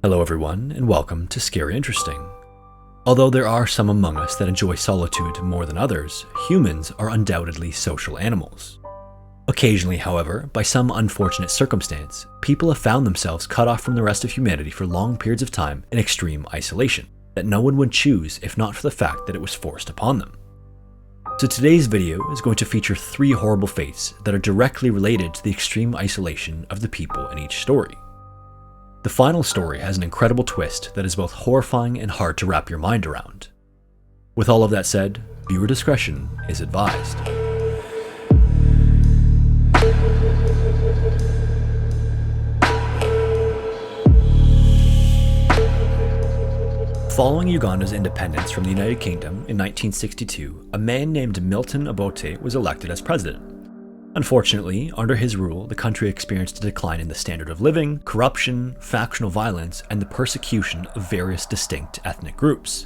Hello everyone, and welcome to Scary Interesting. Although there are some among us that enjoy solitude more than others, humans are undoubtedly social animals. Occasionally, however, by some unfortunate circumstance, people have found themselves cut off from the rest of humanity for long periods of time in extreme isolation, that no one would choose if not for the fact that it was forced upon them. So today's video is going to feature 3 horrible fates that are directly related to the extreme isolation of the people in each story. The final story has an incredible twist that is both horrifying and hard to wrap your mind around. With all of that said, viewer discretion is advised. Following Uganda's independence from the United Kingdom in 1962, a man named Milton Obote was elected as president. Unfortunately, under his rule, the country experienced a decline in the standard of living, corruption, factional violence, and the persecution of various distinct ethnic groups.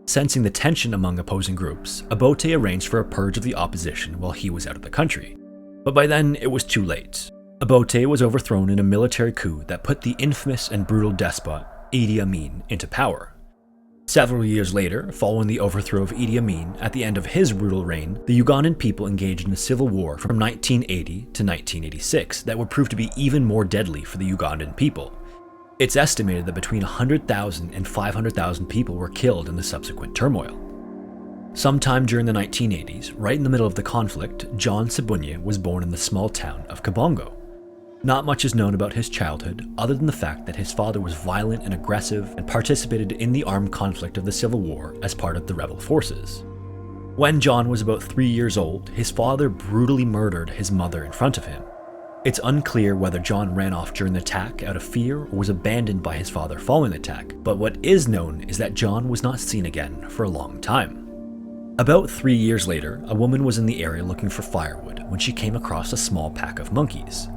Sensing the tension among opposing groups, Obote arranged for a purge of the opposition while he was out of the country. But by then, it was too late. Obote was overthrown in a military coup that put the infamous and brutal despot Idi Amin into power. Several years later, following the overthrow of Idi Amin at the end of his brutal reign, the Ugandan people engaged in a civil war from 1980 to 1986 that would prove to be even more deadly for the Ugandan people. It's estimated that between 100,000 and 500,000 people were killed in the subsequent turmoil. Sometime during the 1980s, right in the middle of the conflict, John Sebunya was born in the small town of Kabongo. Not much is known about his childhood, other than the fact that his father was violent and aggressive and participated in the armed conflict of the Civil War as part of the rebel forces. When John was about 3 years old, his father brutally murdered his mother in front of him. It's unclear whether John ran off during the attack out of fear or was abandoned by his father following the attack, but what is known is that John was not seen again for a long time. About 3 years later, a woman was in the area looking for firewood when she came across a small pack of monkeys.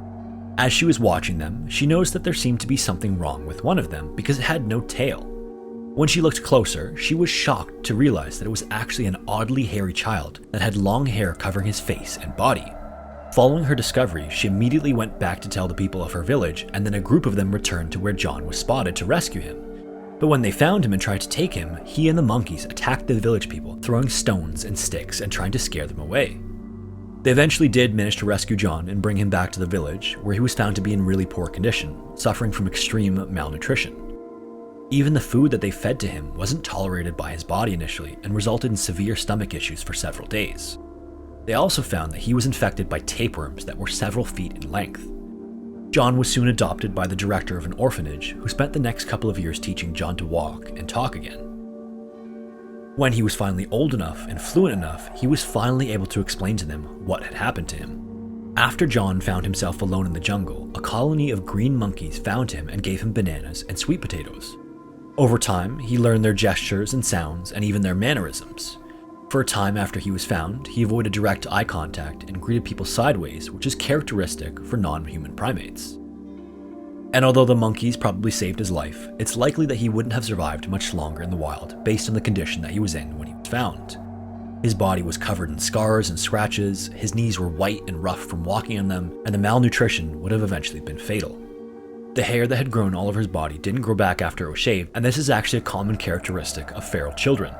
As she was watching them, she noticed that there seemed to be something wrong with one of them because it had no tail. When she looked closer, she was shocked to realize that it was actually an oddly hairy child that had long hair covering his face and body. Following her discovery, she immediately went back to tell the people of her village, and then a group of them returned to where John was spotted to rescue him. But when they found him and tried to take him, he and the monkeys attacked the village people, throwing stones and sticks and trying to scare them away. They eventually did manage to rescue John and bring him back to the village, where he was found to be in really poor condition, suffering from extreme malnutrition. Even the food that they fed to him wasn't tolerated by his body initially and resulted in severe stomach issues for several days. They also found that he was infected by tapeworms that were several feet in length. John was soon adopted by the director of an orphanage, who spent the next couple of years teaching John to walk and talk again. When he was finally old enough and fluent enough, he was finally able to explain to them what had happened to him. After John found himself alone in the jungle, a colony of green monkeys found him and gave him bananas and sweet potatoes. Over time, he learned their gestures and sounds and even their mannerisms. For a time after he was found, he avoided direct eye contact and greeted people sideways, which is characteristic for non-human primates. And although the monkeys probably saved his life, it's likely that he wouldn't have survived much longer in the wild based on the condition that he was in when he was found. His body was covered in scars and scratches, his knees were white and rough from walking on them, and the malnutrition would have eventually been fatal. The hair that had grown all over his body didn't grow back after it was shaved, and this is actually a common characteristic of feral children.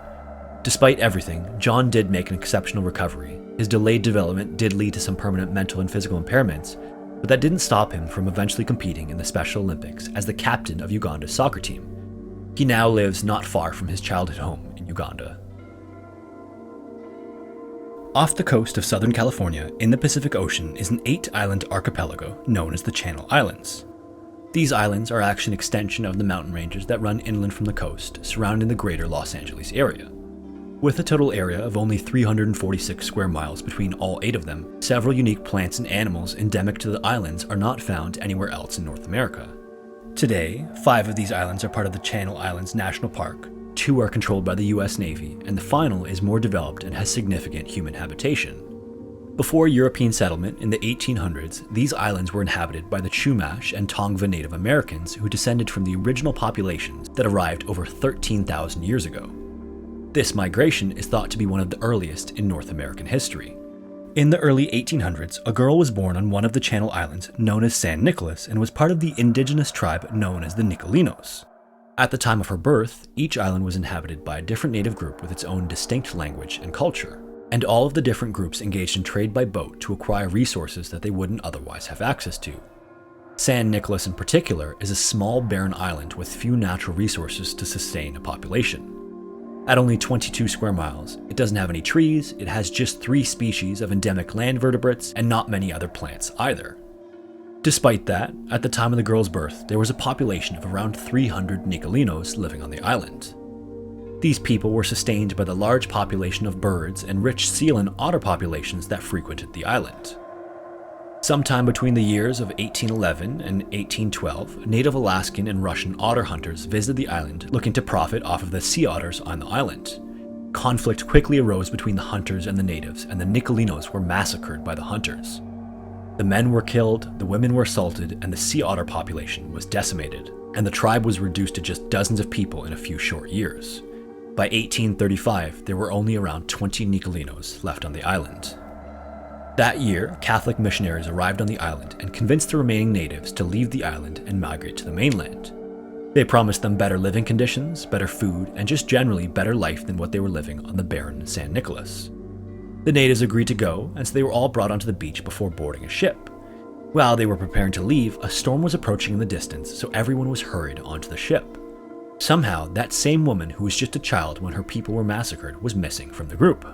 Despite everything, John did make an exceptional recovery. His delayed development did lead to some permanent mental and physical impairments, but that didn't stop him from eventually competing in the Special Olympics as the captain of Uganda's soccer team. He now lives not far from his childhood home in Uganda. Off the coast of Southern California, in the Pacific Ocean, is an 8-island archipelago known as the Channel Islands. These islands are actually an extension of the mountain ranges that run inland from the coast, surrounding the greater Los Angeles area. With a total area of only 346 square miles between all 8 of them, several unique plants and animals endemic to the islands are not found anywhere else in North America. Today, 5 of these islands are part of the Channel Islands National Park, 2 are controlled by the US Navy, and the final is more developed and has significant human habitation. Before European settlement in the 1800s, these islands were inhabited by the Chumash and Tongva Native Americans who descended from the original populations that arrived over 13,000 years ago. This migration is thought to be one of the earliest in North American history. In the early 1800s, a girl was born on one of the Channel Islands known as San Nicolas and was part of the indigenous tribe known as the Nicolinos. At the time of her birth, each island was inhabited by a different native group with its own distinct language and culture, and all of the different groups engaged in trade by boat to acquire resources that they wouldn't otherwise have access to. San Nicolas in particular is a small barren island with few natural resources to sustain a population. At only 22 square miles, it doesn't have any trees, it has just 3 species of endemic land vertebrates, and not many other plants either. Despite that, at the time of the girl's birth, there was a population of around 300 Nicolinos living on the island. These people were sustained by the large population of birds and rich seal and otter populations that frequented the island. Sometime between the years of 1811 and 1812, native Alaskan and Russian otter hunters visited the island looking to profit off of the sea otters on the island. Conflict quickly arose between the hunters and the natives, and the Nicolinos were massacred by the hunters. The men were killed, the women were assaulted, and the sea otter population was decimated, and the tribe was reduced to just dozens of people in a few short years. By 1835, there were only around 20 Nicolinos left on the island. That year, Catholic missionaries arrived on the island and convinced the remaining natives to leave the island and migrate to the mainland. They promised them better living conditions, better food, and just generally better life than what they were living on the barren San Nicolas. The natives agreed to go, and so they were all brought onto the beach before boarding a ship. While they were preparing to leave, a storm was approaching in the distance, so everyone was hurried onto the ship. Somehow, that same woman who was just a child when her people were massacred was missing from the group.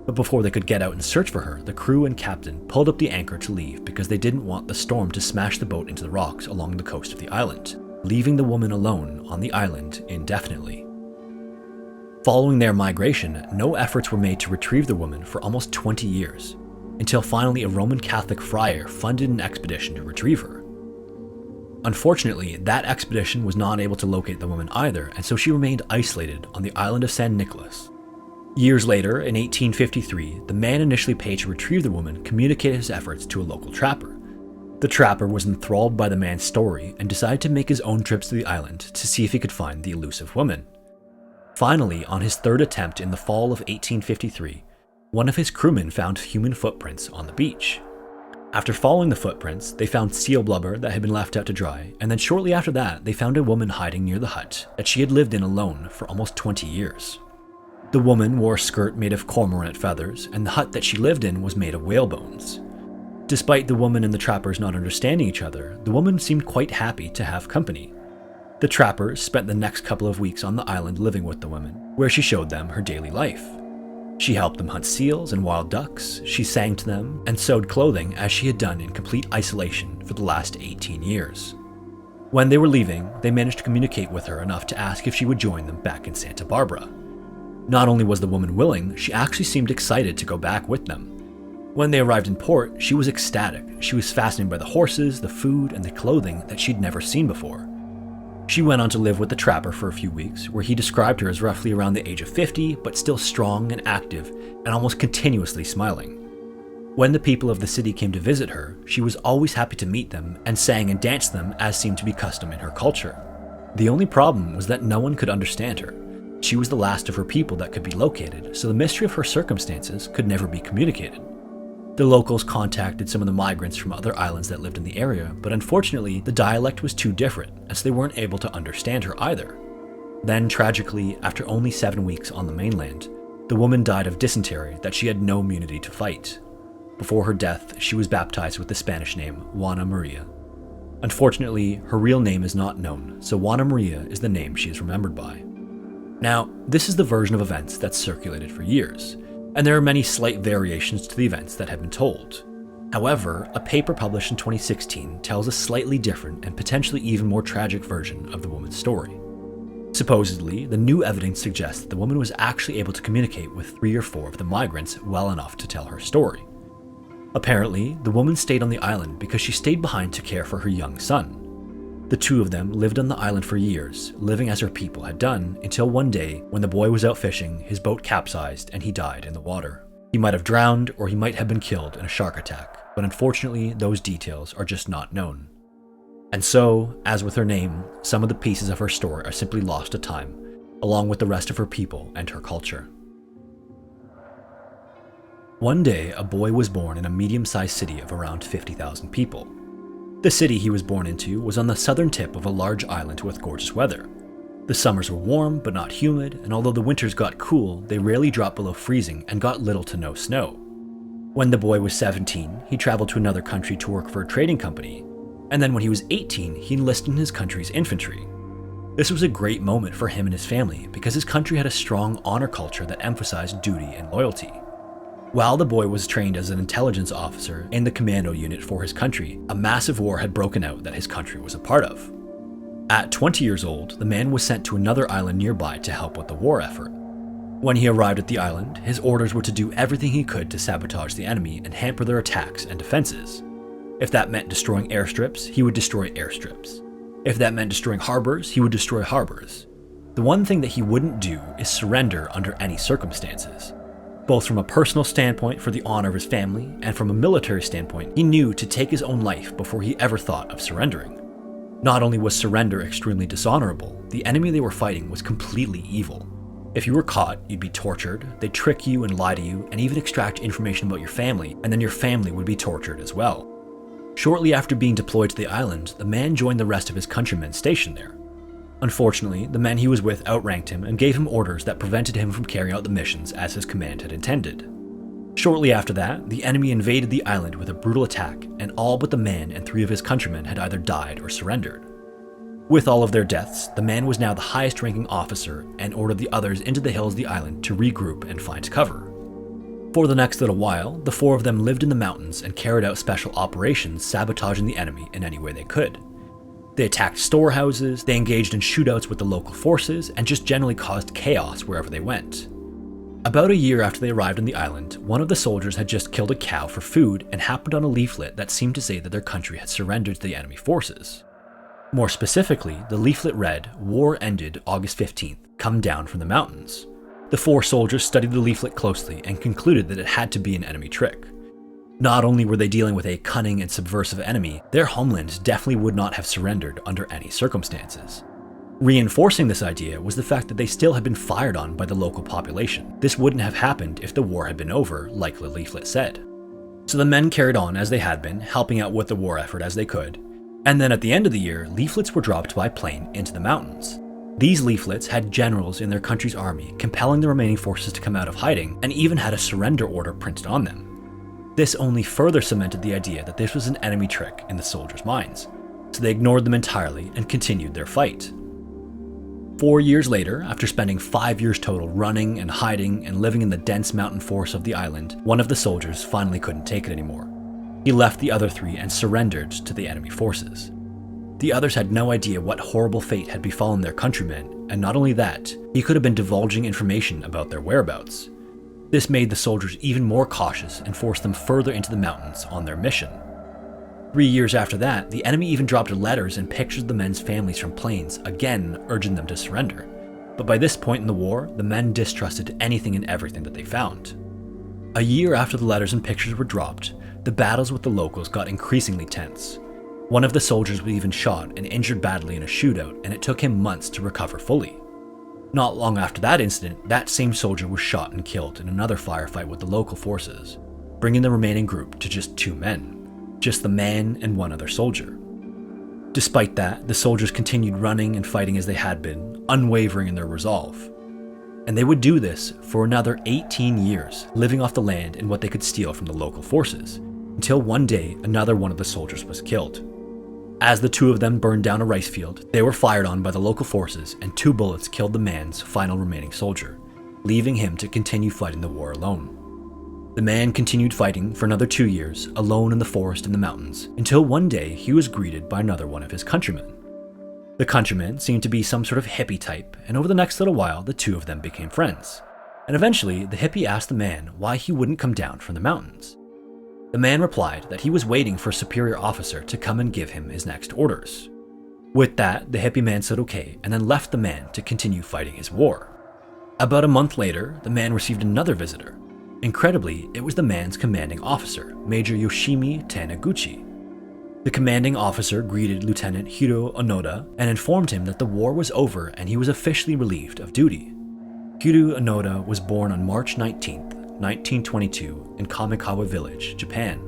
But before they could get out and search for her, the crew and captain pulled up the anchor to leave because they didn't want the storm to smash the boat into the rocks along the coast of the island, leaving the woman alone on the island indefinitely. Following their migration, no efforts were made to retrieve the woman for almost 20 years, until finally a Roman Catholic friar funded an expedition to retrieve her. Unfortunately, that expedition was not able to locate the woman either, and so she remained isolated on the island of San Nicolas. Years later, in 1853, the man initially paid to retrieve the woman communicated his efforts to a local trapper. The trapper was enthralled by the man's story and decided to make his own trips to the island to see if he could find the elusive woman. Finally, on his third attempt in the fall of 1853, one of his crewmen found human footprints on the beach. After following the footprints, they found seal blubber that had been left out to dry, and then shortly after that, they found a woman hiding near the hut that she had lived in alone for almost 20 years. The woman wore a skirt made of cormorant feathers, and the hut that she lived in was made of whale bones. Despite the woman and the trappers not understanding each other, the woman seemed quite happy to have company. The trappers spent the next couple of weeks on the island living with the woman, where she showed them her daily life. She helped them hunt seals and wild ducks, she sang to them, and sewed clothing as she had done in complete isolation for the last 18 years. When they were leaving, they managed to communicate with her enough to ask if she would join them back in Santa Barbara. Not only was the woman willing, she actually seemed excited to go back with them. When they arrived in port, she was ecstatic. She was fascinated by the horses, the food, and the clothing that she'd never seen before. She went on to live with the trapper for a few weeks, where he described her as roughly around the age of 50, but still strong and active, and almost continuously smiling. When the people of the city came to visit her, she was always happy to meet them and sang and danced them as seemed to be custom in her culture. The only problem was that no one could understand her. She was the last of her people that could be located, so the mystery of her circumstances could never be communicated. The locals contacted some of the migrants from other islands that lived in the area, but unfortunately, the dialect was too different, and so they weren't able to understand her either. Then, tragically, after only 7 weeks on the mainland, the woman died of dysentery that she had no immunity to fight. Before her death, she was baptized with the Spanish name Juana Maria. Unfortunately, her real name is not known, so Juana Maria is the name she is remembered by. Now, this is the version of events that's circulated for years, and there are many slight variations to the events that have been told. However, a paper published in 2016 tells a slightly different and potentially even more tragic version of the woman's story. Supposedly, the new evidence suggests that the woman was actually able to communicate with 3 or 4 of the migrants well enough to tell her story. Apparently, the woman stayed on the island because she stayed behind to care for her young son. The 2 of them lived on the island for years, living as her people had done, until one day, when the boy was out fishing, his boat capsized and he died in the water. He might have drowned, or he might have been killed in a shark attack, but unfortunately, those details are just not known. And so, as with her name, some of the pieces of her story are simply lost to time, along with the rest of her people and her culture. One day, a boy was born in a medium-sized city of around 50,000 people. The city he was born into was on the southern tip of a large island with gorgeous weather. The summers were warm but not humid, and although the winters got cool, they rarely dropped below freezing and got little to no snow. When the boy was 17, he traveled to another country to work for a trading company, and then when he was 18, he enlisted in his country's infantry. This was a great moment for him and his family because his country had a strong honor culture that emphasized duty and loyalty. While the boy was trained as an intelligence officer in the commando unit for his country, a massive war had broken out that his country was a part of. At 20 years old, the man was sent to another island nearby to help with the war effort. When he arrived at the island, his orders were to do everything he could to sabotage the enemy and hamper their attacks and defenses. If that meant destroying airstrips, he would destroy airstrips. If that meant destroying harbors, he would destroy harbors. The one thing that he wouldn't do is surrender under any circumstances. Both from a personal standpoint for the honor of his family, and from a military standpoint, he knew to take his own life before he ever thought of surrendering. Not only was surrender extremely dishonorable, the enemy they were fighting was completely evil. If you were caught, you'd be tortured, they'd trick you and lie to you, and even extract information about your family, and then your family would be tortured as well. Shortly after being deployed to the island, the man joined the rest of his countrymen stationed there. Unfortunately, the men he was with outranked him and gave him orders that prevented him from carrying out the missions as his command had intended. Shortly after that, the enemy invaded the island with a brutal attack, and all but the man and 3 of his countrymen had either died or surrendered. With all of their deaths, the man was now the highest-ranking officer and ordered the others into the hills of the island to regroup and find cover. For the next little while, the 4 of them lived in the mountains and carried out special operations sabotaging the enemy in any way they could. They attacked storehouses, they engaged in shootouts with the local forces, and just generally caused chaos wherever they went. About a year after they arrived on the island, one of the soldiers had just killed a cow for food and happened on a leaflet that seemed to say that their country had surrendered to the enemy forces. More specifically, the leaflet read, "War ended August 15th, come down from the mountains." The 4 soldiers studied the leaflet closely and concluded that it had to be an enemy trick. Not only were they dealing with a cunning and subversive enemy, their homeland definitely would not have surrendered under any circumstances. Reinforcing this idea was the fact that they still had been fired on by the local population. This wouldn't have happened if the war had been over, like the leaflet said. So the men carried on as they had been, helping out with the war effort as they could. And then at the end of the year, leaflets were dropped by plane into the mountains. These leaflets had generals in their country's army compelling the remaining forces to come out of hiding, and even had a surrender order printed on them. This only further cemented the idea that this was an enemy trick in the soldiers' minds, so they ignored them entirely and continued their fight. 4 years later, after spending 5 years total running and hiding and living in the dense mountain forests of the island, one of the soldiers finally couldn't take it anymore. He left the other 3 and surrendered to the enemy forces. The others had no idea what horrible fate had befallen their countrymen, and not only that, he could have been divulging information about their whereabouts. This made the soldiers even more cautious and forced them further into the mountains on their mission. 3 years after that, the enemy even dropped letters and pictures of the men's families from planes, again urging them to surrender. But by this point in the war, the men distrusted anything and everything that they found. A year after the letters and pictures were dropped, the battles with the locals got increasingly tense. One of the soldiers was even shot and injured badly in a shootout, and it took him months to recover fully. Not long after that incident, that same soldier was shot and killed in another firefight with the local forces, bringing the remaining group to just 2 men. Just the man and 1 other soldier. Despite that, the soldiers continued running and fighting as they had been, unwavering in their resolve. And they would do this for another 18 years, living off the land and what they could steal from the local forces, until one day another one of the soldiers was killed. As the 2 of them burned down a rice field, they were fired on by the local forces, and 2 bullets killed the man's final remaining soldier, leaving him to continue fighting the war alone. The man continued fighting for another 2 years, alone in the forest and the mountains, until one day he was greeted by another one of his countrymen. The countryman seemed to be some sort of hippie type, and over the next little while, the 2 of them became friends. And eventually, the hippie asked the man why he wouldn't come down from the mountains. The man replied that he was waiting for a superior officer to come and give him his next orders. With that, the hippie man said okay, and then left the man to continue fighting his war. About a month later, the man received another visitor. Incredibly, it was the man's commanding officer, Major Yoshimi Taniguchi. The commanding officer greeted Lieutenant Hiro Onoda and informed him that the war was over and he was officially relieved of duty. Hiro Onoda was born on March 19, 1922 in Kamikawa Village, Japan.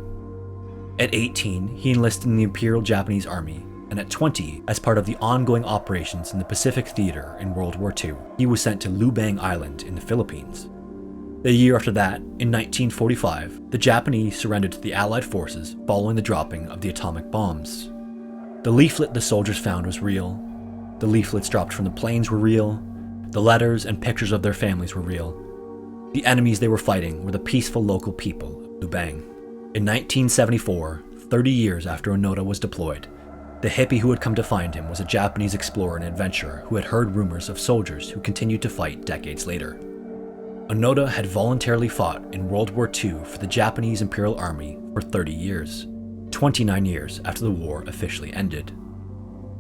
At 18, he enlisted in the Imperial Japanese Army, and at 20, as part of the ongoing operations in the Pacific Theater in World War II, he was sent to Lubang Island in the Philippines. The year after that, in 1945, the Japanese surrendered to the Allied forces following the dropping of the atomic bombs. The leaflet the soldiers found was real. The leaflets dropped from the planes were real. The letters and pictures of their families were real. The enemies they were fighting were the peaceful local people of Lubang. In 1974, 30 years after Onoda was deployed, the hippie who had come to find him was a Japanese explorer and adventurer who had heard rumors of soldiers who continued to fight decades later. Onoda had voluntarily fought in World War II for the Japanese Imperial Army for 30 years, 29 years after the war officially ended.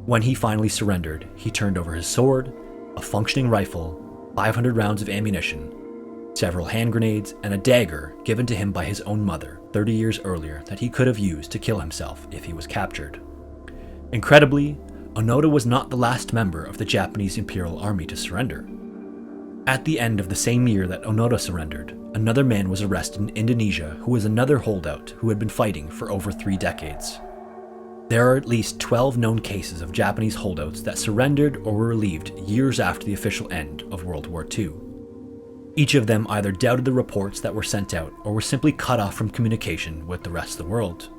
When he finally surrendered, he turned over his sword, a functioning rifle, 500 rounds of ammunition, several hand grenades, and a dagger given to him by his own mother 30 years earlier that he could have used to kill himself if he was captured. Incredibly, Onoda was not the last member of the Japanese Imperial Army to surrender. At the end of the same year that Onoda surrendered, another man was arrested in Indonesia who was another holdout who had been fighting for over 3 decades. There are at least 12 known cases of Japanese holdouts that surrendered or were relieved years after the official end of World War II. Each of them either doubted the reports that were sent out or were simply cut off from communication with the rest of the world.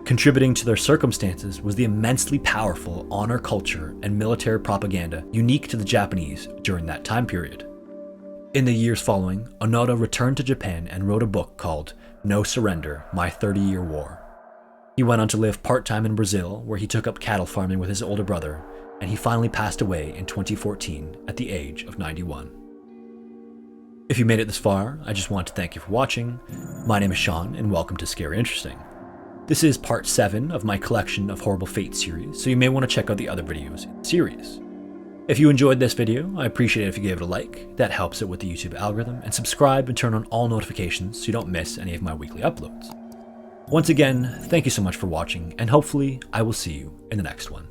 Contributing to their circumstances was the immensely powerful honor culture and military propaganda unique to the Japanese during that time period. In the years following, Onoda returned to Japan and wrote a book called No Surrender: My 30-Year War. He went on to live part-time in Brazil, where he took up cattle farming with his older brother, and he finally passed away in 2014 at the age of 91. If you made it this far, I just want to thank you for watching. My name is Sean, and welcome to Scary Interesting. This is part 7 of my collection of Horrible Fate series, so you may want to check out the other videos in the series. If you enjoyed this video, I appreciate it if you gave it a like, that helps it with the YouTube algorithm, and subscribe and turn on all notifications so you don't miss any of my weekly uploads. Once again, thank you so much for watching, and hopefully I will see you in the next one.